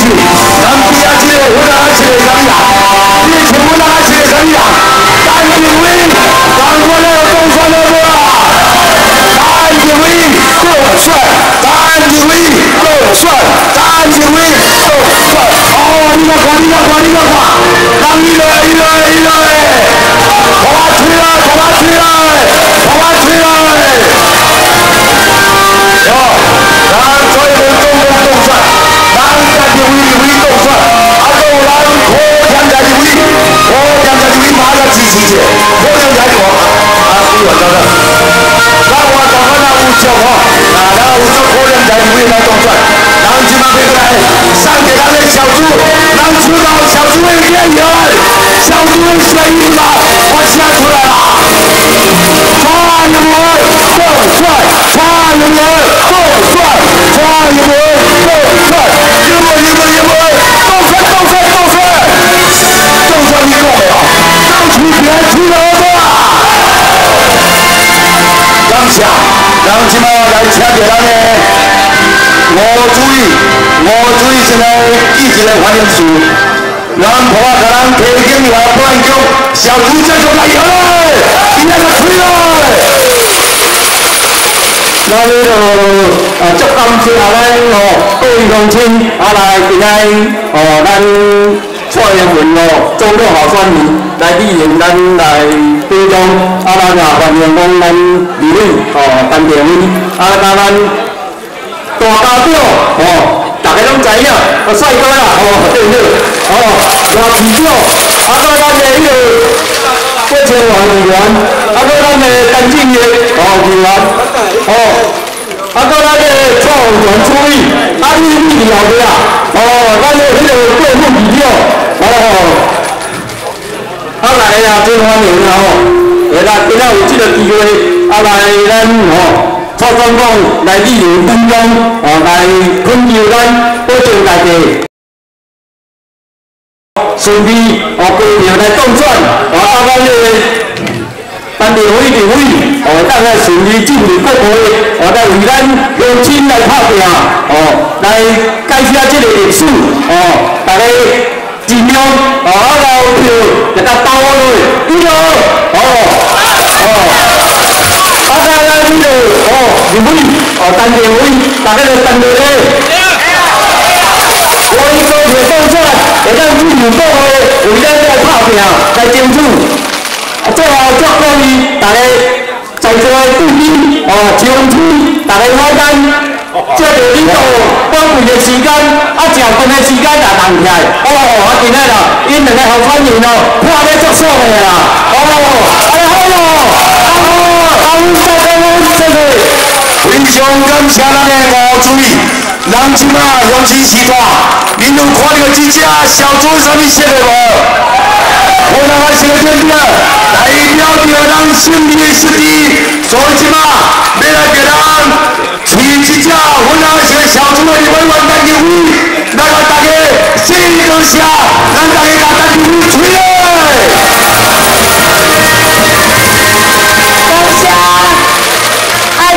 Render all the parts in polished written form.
去，咱们比亚这个我哪去的怎么样？你去我哪去的怎么样？单定位，让我来动算了不？单定位够帅，单定位够帅，单定位够帅。哦，你个看，你个看，你个看，让一来，头发吹来，头发吹来，头发吹来。哟，咱做一个中共动算，咱家的位动算，啊，够咱可强家的位，可强家的位马上支持去，可强家的我，啊，不要找了，那我找个那有效果，啊，那有这可强家的位来动算，让今晚回来上给咱的小猪，让知道小猪的演员，小猪的声音嘛，我写出来了，抓一波够帅，抓一波够帅，抓一波够帅，一波，够帅，动算你够没有？争取别出了吧！感谢，让今晚来请给咱的。我注意现在一直在欢迎数，咱婆啊，咱提醒你啊，不然叫小猪这就来了，今天就吹了。那呢就足感谢咱各位乡亲来今天咱蔡英文总统候选人来莅临咱来队中，咱也欢迎讲咱李委陈定伟甲咱。大家长大家拢知影，帅哥啦，对不对？外市长，咱的迄个郭千华议员，咱的陈进业议员，咱的蔡元处理，你后边咱的迄个国副议长，来啊，真欢迎啦今仔有这个机会，来咱蔡总统来莅临军中，来恳求咱保障大家顺利高调来当选，咱的陈定伟立委，当来顺利进入国会，来为咱乡亲来打拼，来改写这个历史，大家尽量老票给他包落，你好，立委陈定伟，大家就等着咧。我已高铁当选，会当进入国会，为咱来打拼，来争取。最后祝各位大家在座的贵宾，乡亲，大家好干。借着领导宝贵的时间，食饭的时间也动起来。今仔啦，因两个候选人看咧足爽的啦。非常感谢咱的吴主任，咱即马乡亲时代，恁有看到这只小猪什么色的无？我那个小点点，代表着咱胜利的实力，所以即马要来给咱饲这只我那个小猪的委员陈定伟，来甲大家谢多谢，咱大家甲陈定伟吹嘞！感谢。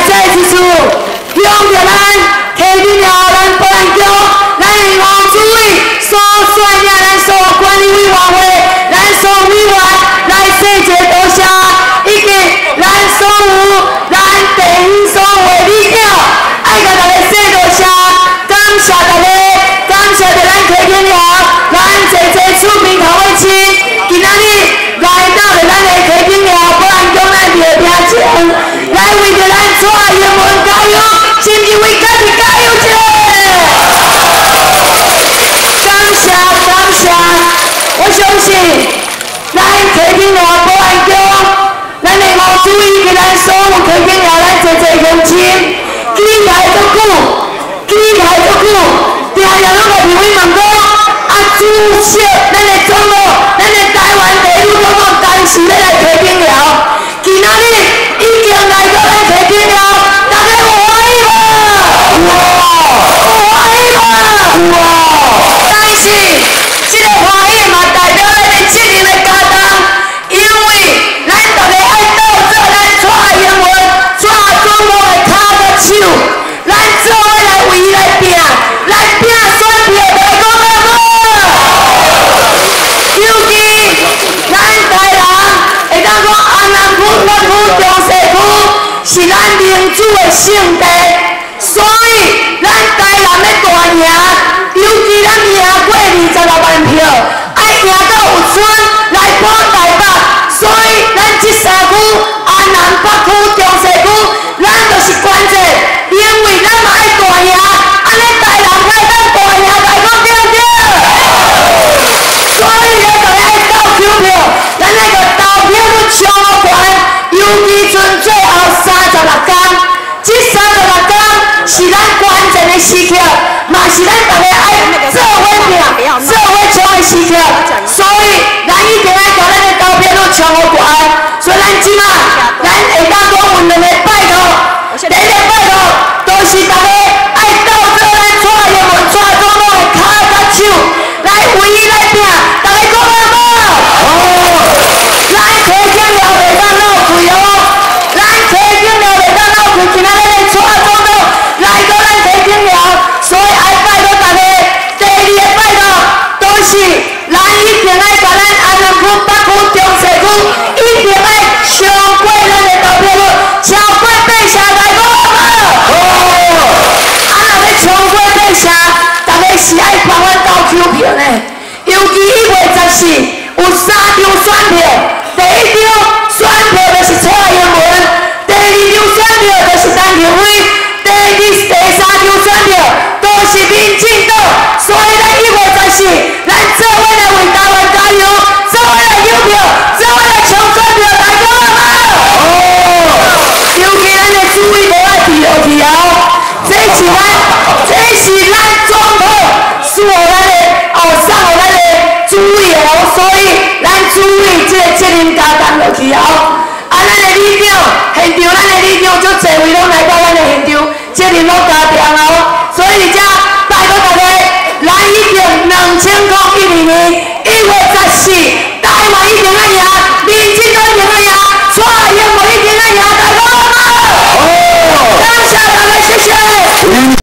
再一次，向着咱溪边了咱保安局，咱的吴主委所率领咱所有管理委员会，咱所有委员来说一个多谢，以及咱所有咱地方所有的李长，爱甲大家说多谢，感谢大家，感谢着咱溪边了，咱济厝边头尾亲，今仔日来到了咱的溪边了保安局咱热拼前，来为着咱。蔡英文加油，新议会家己加油一下！感谢，我相信咱溪边路保安局，咱的吴主任给咱所有溪边路咱济乡亲，期待足久，定定拢个议会问讲，主席，咱的总统，咱的台湾地区总统，当时咧来溪边路，今仔日已经来到咱溪边路。但是，这个欢喜嘛代表咱的责任的家当，因为咱大家爱斗做咱蔡英文、蔡总统的脚甲手，咱做伙来为伊来拼，选票，袂讲胜地，所以咱台南的大赢，尤其咱赢过26万票，爱赢到有村来保台北，所以咱这3区安南北区、中西区，咱就是关键，因为咱嘛爱大赢，安尼台南才当大赢，大讲对不对？所以咧，就爱投票票，咱那个投票率上悬，尤其剩最后36天，这36天是咱关键的时刻，嘛是咱大家爱做伙拼、做伙抢的时刻，所以咱一定爱把咱的投票率上悬，所以咱即马，咱会当讲有2个拜托，第一个拜托，就是大家爱斗做咱蔡英文、蔡总统的脚甲手，来为伊来拼，大家讲好无？咱提醒了袂当闹开哦，咱提醒了袂当闹开，今仔日的蔡总统来到咱提醒了，所以爱拜托大家。第2个拜托，就是咱一定爱把咱安南区、北区、中西区，一定爱超过咱的投票率，超过80%，大家讲好无？啊，若要超过80%，大家是爱帮阮投票票呢。尤其1月14有3张选票，第1张选票就是蔡英文，第2张选票就是陈菊辉，第3张选票都是民进党，所以咱1月14，咱做伙来为台湾加油，做伙来投票，做伙来抢选票，大家好无？尤其咱的主委无爱提落去哦，这是咱总统送咱的送咱的主委哦，所以咱主委这个责任加担落去哦。啊，咱的里长现场，咱的里长足侪位拢来到咱的现场，责任拢加重哦。所以而且拜托大家，咱一定2022年1月14，台湾一定要赢。